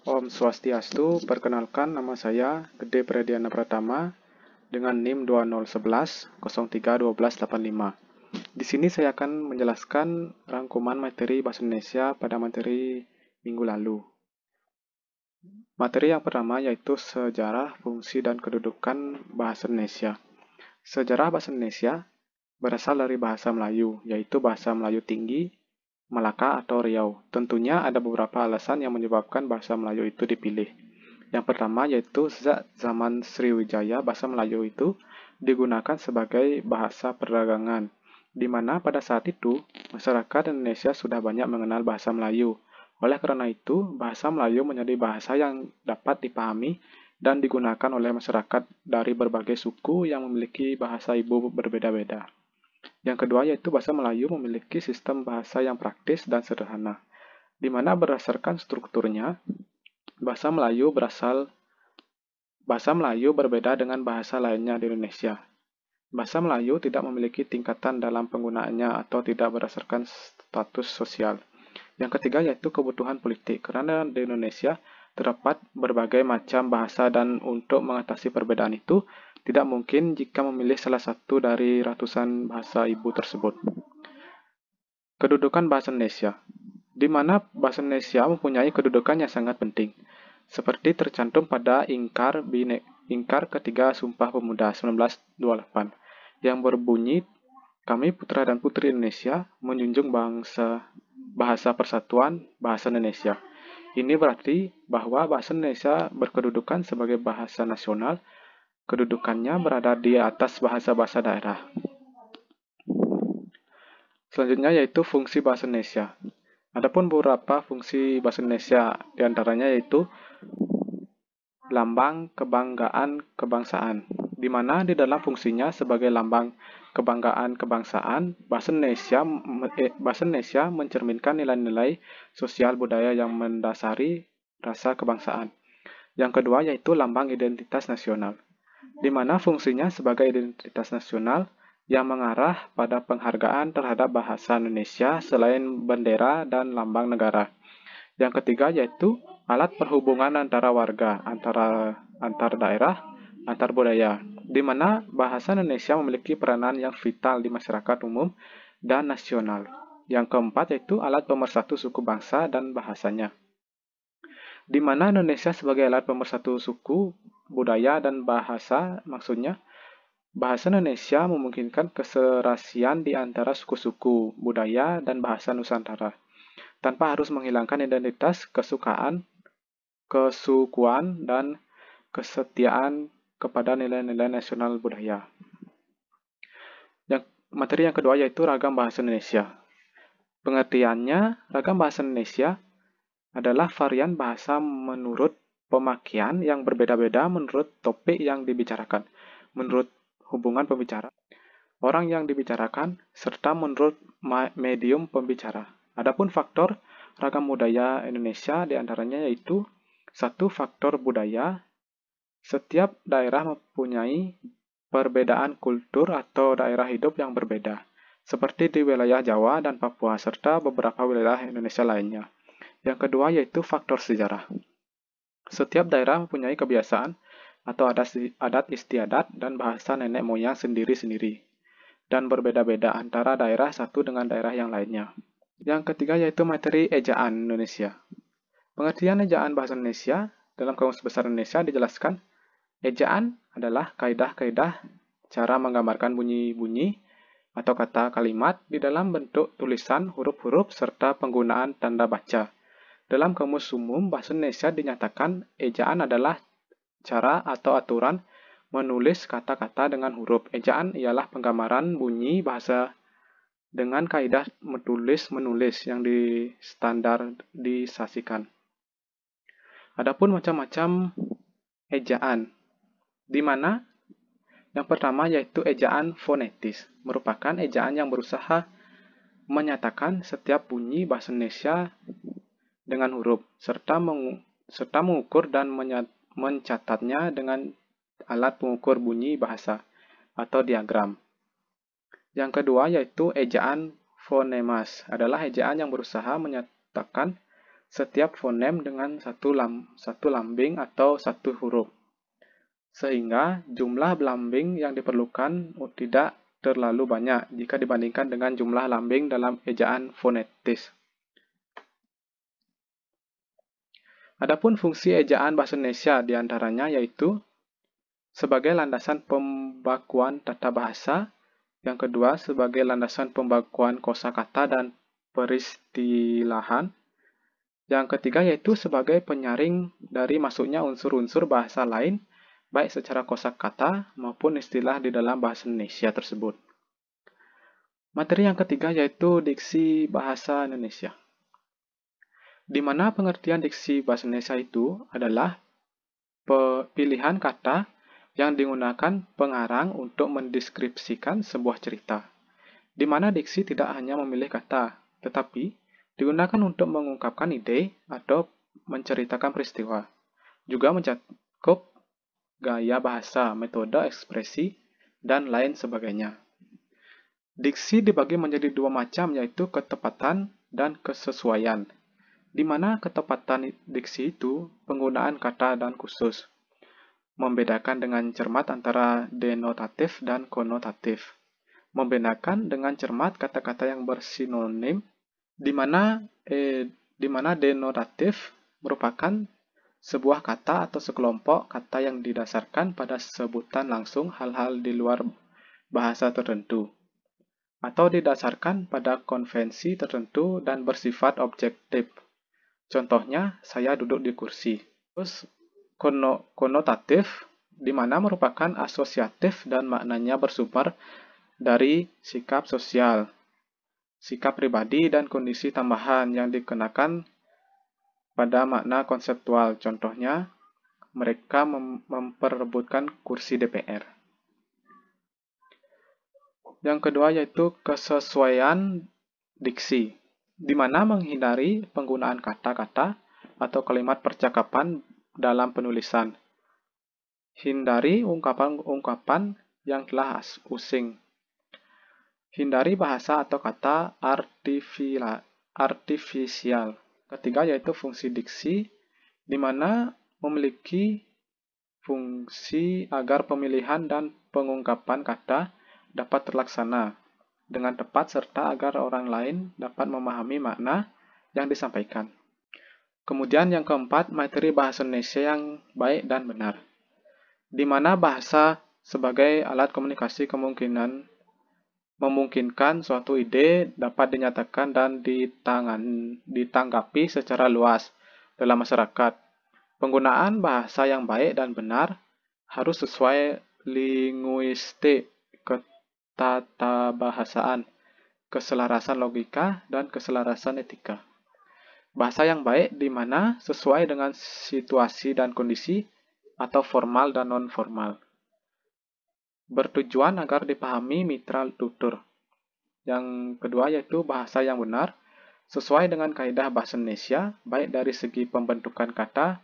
Om Swastiastu, perkenalkan nama saya Gede Prediana Pratama dengan NIM 2011-03-1285. Di sini saya akan menjelaskan rangkuman materi Bahasa Indonesia pada materi minggu lalu. Materi yang pertama yaitu sejarah, fungsi, dan kedudukan Bahasa Indonesia. Sejarah Bahasa Indonesia berasal dari bahasa Melayu, yaitu bahasa Melayu tinggi, Melaka atau Riau. Tentunya ada beberapa alasan yang menyebabkan bahasa Melayu itu dipilih. Yang pertama yaitu sejak zaman Sriwijaya bahasa Melayu itu digunakan sebagai bahasa perdagangan, di mana pada saat itu masyarakat Indonesia sudah banyak mengenal bahasa Melayu. Oleh karena itu, bahasa Melayu menjadi bahasa yang dapat dipahami dan digunakan oleh masyarakat dari berbagai suku yang memiliki bahasa ibu berbeda-beda. Yang kedua yaitu bahasa Melayu memiliki sistem bahasa yang praktis dan sederhana, di mana berdasarkan strukturnya, bahasa Melayu berbeda dengan bahasa lainnya di Indonesia. Bahasa Melayu tidak memiliki tingkatan dalam penggunaannya atau tidak berdasarkan status sosial. Yang ketiga yaitu kebutuhan politik, karena di Indonesia terdapat berbagai macam bahasa dan untuk mengatasi perbedaan itu tidak mungkin jika memilih salah satu dari ratusan bahasa ibu tersebut. Kedudukan bahasa Indonesia, di mana bahasa Indonesia mempunyai kedudukan yang sangat penting, seperti tercantum pada Ingkar ketiga Sumpah Pemuda 1928, yang berbunyi, "Kami putra dan putri Indonesia menjunjung bahasa persatuan bahasa Indonesia." Ini berarti bahwa bahasa Indonesia berkedudukan sebagai bahasa nasional, kedudukannya berada di atas bahasa-bahasa daerah. Selanjutnya yaitu fungsi bahasa Indonesia. Adapun beberapa fungsi bahasa Indonesia, diantaranya yaitu lambang kebanggaan kebangsaan, di mana di dalam fungsinya sebagai lambang kebanggaan kebangsaan, bahasa Indonesia mencerminkan nilai-nilai sosial budaya yang mendasari rasa kebangsaan. Yang kedua yaitu lambang identitas nasional, di mana fungsinya sebagai identitas nasional yang mengarah pada penghargaan terhadap bahasa Indonesia selain bendera dan lambang negara. Yang ketiga yaitu alat perhubungan antara warga, antar daerah, antar budaya, di mana bahasa Indonesia memiliki peranan yang vital di masyarakat umum dan nasional. Yang keempat yaitu alat pemersatu suku bangsa dan bahasanya, di mana Indonesia sebagai alat pemersatu suku, budaya, dan bahasa, maksudnya bahasa Indonesia memungkinkan keserasian di antara suku-suku, budaya, dan bahasa Nusantara, tanpa harus menghilangkan identitas, kesukuan, dan kesetiaan kepada nilai-nilai nasional budaya. Materi yang kedua yaitu ragam bahasa Indonesia. Pengertiannya, ragam bahasa Indonesia adalah varian bahasa menurut pemakaian yang berbeda-beda menurut topik yang dibicarakan, menurut hubungan pembicara, orang yang dibicarakan, serta menurut medium pembicara. Adapun faktor ragam budaya Indonesia diantaranya yaitu satu, faktor budaya. Setiap daerah mempunyai perbedaan kultur atau daerah hidup yang berbeda, seperti di wilayah Jawa dan Papua, serta beberapa wilayah Indonesia lainnya. Yang kedua yaitu faktor sejarah. Setiap daerah mempunyai kebiasaan atau adat istiadat dan bahasa nenek moyang sendiri-sendiri, dan berbeda-beda antara daerah satu dengan daerah yang lainnya. Yang ketiga yaitu materi ejaan Indonesia. Pengertian ejaan bahasa Indonesia dalam Kamus Besar Indonesia dijelaskan, ejaan adalah kaidah-kaidah cara menggambarkan bunyi-bunyi atau kata kalimat di dalam bentuk tulisan, huruf-huruf, serta penggunaan tanda baca. Dalam Kamus Umum Bahasa Indonesia dinyatakan, ejaan adalah cara atau aturan menulis kata-kata dengan huruf. Ejaan ialah penggambaran bunyi bahasa dengan kaidah menulis yang distandarisasikan. Adapun macam-macam ejaan, di mana yang pertama yaitu ejaan fonetis, merupakan ejaan yang berusaha menyatakan setiap bunyi bahasa Indonesia dengan huruf, serta mengukur dan mencatatnya dengan alat pengukur bunyi bahasa atau diagram. Yang kedua yaitu ejaan fonemas, adalah ejaan yang berusaha menyatakan setiap fonem dengan satu lambing atau satu huruf, sehingga jumlah lambing yang diperlukan tidak terlalu banyak jika dibandingkan dengan jumlah lambing dalam ejaan fonetis. Adapun fungsi ejaan bahasa Indonesia diantaranya yaitu sebagai landasan pembakuan tata bahasa, yang kedua sebagai landasan pembakuan kosakata dan peristilahan, yang ketiga yaitu sebagai penyaring dari masuknya unsur-unsur bahasa lain, baik secara kosakata maupun istilah di dalam bahasa Indonesia tersebut. Materi yang ketiga yaitu diksi bahasa Indonesia, di mana pengertian diksi bahasa Indonesia itu adalah pilihan kata yang digunakan pengarang untuk mendeskripsikan sebuah cerita, di mana diksi tidak hanya memilih kata, tetapi digunakan untuk mengungkapkan ide atau menceritakan peristiwa. Juga mencakup gaya bahasa, metode ekspresi, dan lain sebagainya. Diksi dibagi menjadi dua macam, yaitu ketepatan dan kesesuaian, di mana ketepatan diksi itu penggunaan kata dan khusus, membedakan dengan cermat antara denotatif dan konotatif, membedakan dengan cermat kata-kata yang bersinonim, di mana denotatif merupakan sebuah kata atau sekelompok kata yang didasarkan pada sebutan langsung hal-hal di luar bahasa tertentu, atau didasarkan pada konvensi tertentu dan bersifat objektif. Contohnya, saya duduk di kursi. Terus, konotatif, di mana merupakan asosiatif dan maknanya bersumber dari sikap sosial, sikap pribadi, dan kondisi tambahan yang dikenakan pada makna konseptual. Contohnya, mereka memperebutkan kursi DPR. Yang kedua yaitu kesesuaian diksi, di mana menghindari penggunaan kata-kata atau kalimat percakapan dalam penulisan. Hindari ungkapan-ungkapan yang telah using. Hindari bahasa atau kata artifisial. Ketiga yaitu fungsi diksi, di mana memiliki fungsi agar pemilihan dan pengungkapan kata dapat terlaksana dengan tepat serta agar orang lain dapat memahami makna yang disampaikan. Kemudian yang keempat, materi bahasa Indonesia yang baik dan benar, di mana bahasa sebagai alat komunikasi memungkinkan suatu ide dapat dinyatakan dan ditanggapi secara luas dalam masyarakat. Penggunaan bahasa yang baik dan benar harus sesuai linguistik, ketatabahasaan, keselarasan logika, dan keselarasan etika. Bahasa yang baik di mana sesuai dengan situasi dan kondisi atau formal dan non-formal. Bertujuan agar dipahami mitra tutur. Yang kedua yaitu bahasa yang benar, sesuai dengan kaidah bahasa Indonesia, baik dari segi pembentukan kata,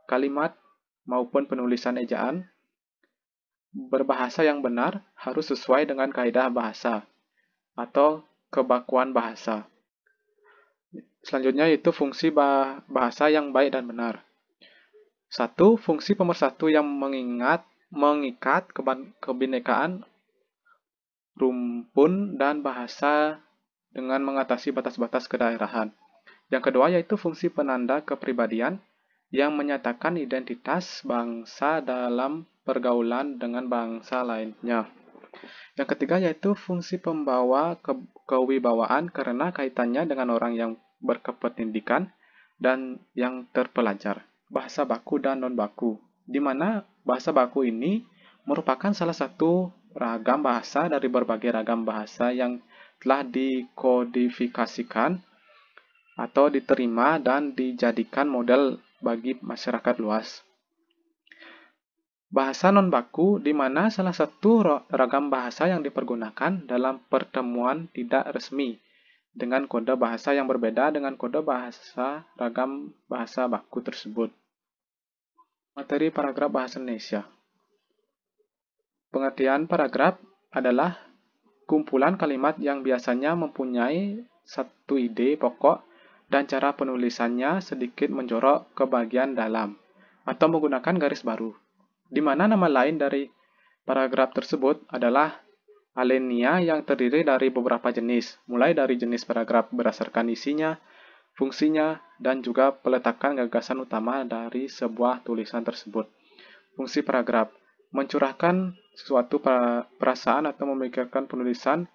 kalimat, maupun penulisan ejaan. Berbahasa yang benar harus sesuai dengan kaidah bahasa atau kebakuan bahasa. Selanjutnya yaitu fungsi bahasa yang baik dan benar. 1. Fungsi pemersatu yang mengikat kebinekaan rumpun dan bahasa dengan mengatasi batas-batas kedaerahan. Yang kedua yaitu fungsi penanda kepribadian yang menyatakan identitas bangsa dalam pergaulan dengan bangsa lainnya. Yang ketiga yaitu fungsi pembawa kewibawaan karena kaitannya dengan orang yang berkependidikan dan yang terpelajar. Bahasa baku dan non-baku, di mana bahasa baku ini merupakan salah satu ragam bahasa dari berbagai ragam bahasa yang telah dikodifikasikan atau diterima dan dijadikan model bagi masyarakat luas. Bahasa non-baku, di mana salah satu ragam bahasa yang dipergunakan dalam pertemuan tidak resmi, dengan kode bahasa yang berbeda dengan kode bahasa ragam bahasa baku tersebut. Materi paragraf bahasa Indonesia. Pengertian paragraf adalah kumpulan kalimat yang biasanya mempunyai satu ide pokok dan cara penulisannya sedikit menjorok ke bagian dalam, atau menggunakan garis baru, di mana nama lain dari paragraf tersebut adalah alinea yang terdiri dari beberapa jenis, mulai dari jenis paragraf berdasarkan isinya, fungsinya, dan juga peletakan gagasan utama dari sebuah tulisan tersebut. Fungsi paragraf mencurahkan suatu perasaan atau memikirkan penulisan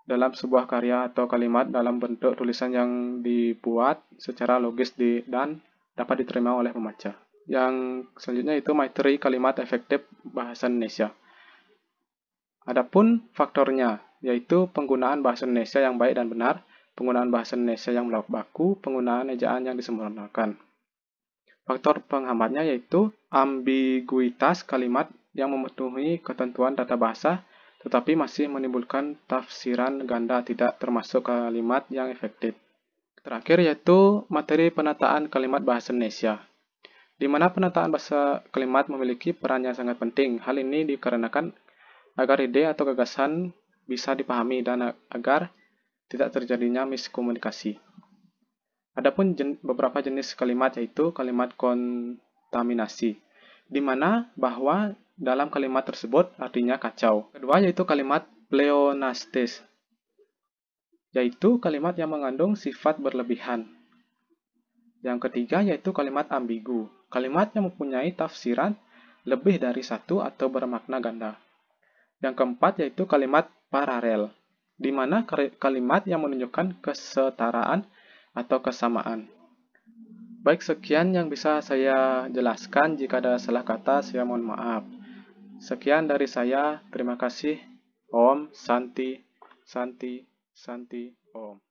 dalam sebuah karya atau kalimat dalam bentuk tulisan yang dibuat secara logis dan dapat diterima oleh pembaca. Yang selanjutnya itu materi kalimat efektif bahasa Indonesia. Adapun faktornya, yaitu penggunaan bahasa Indonesia yang baik dan benar, penggunaan bahasa Indonesia yang baku, penggunaan ejaan yang disempurnakan. Faktor penghambatnya yaitu ambiguitas kalimat yang memenuhi ketentuan tata bahasa, tetapi masih menimbulkan tafsiran ganda tidak termasuk kalimat yang efektif. Terakhir yaitu materi penataan kalimat bahasa Indonesia, di mana penataan bahasa kalimat memiliki peran yang sangat penting. Hal ini dikarenakan agar ide atau gagasan bisa dipahami dan agar tidak terjadinya miskomunikasi. Adapun beberapa jenis kalimat yaitu kalimat kontaminasi, di mana bahwa dalam kalimat tersebut artinya kacau. Kedua yaitu kalimat pleonastis, yaitu kalimat yang mengandung sifat berlebihan. Yang ketiga yaitu kalimat ambigu, kalimat yang mempunyai tafsiran lebih dari satu atau bermakna ganda. Yang keempat yaitu kalimat paralel, di mana kalimat yang menunjukkan kesetaraan atau kesamaan. Baik, sekian yang bisa saya jelaskan. Jika ada salah kata, saya mohon maaf. Sekian dari saya. Terima kasih. Om Santi, Santi, Santi, Om.